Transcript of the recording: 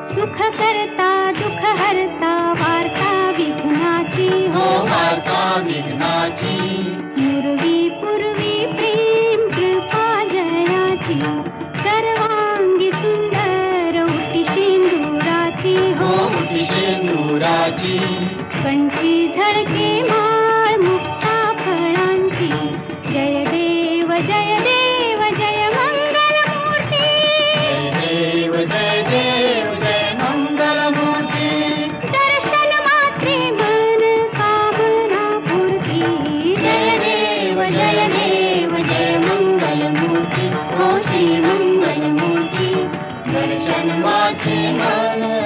सुख करता दुःख हरता वार्ता विघ्नाची हो वार्ता विघ्नाची पूर्वी प्रेम कृपा जयाची सर्वांगी सुंदर उटी शेंदुराची हो उटी शेंदुराची कंठी झळके माळ मुक्ता फळांची जय देव जय देव जय मंगल मूर्ती जय देव जय मंगल मूर्ती दर्शन मात्रे मन कामना पूर्ती जय देव जय मंगल मूर्ती हो श्री मंगल मूर्ती दर्शन मात्रे मन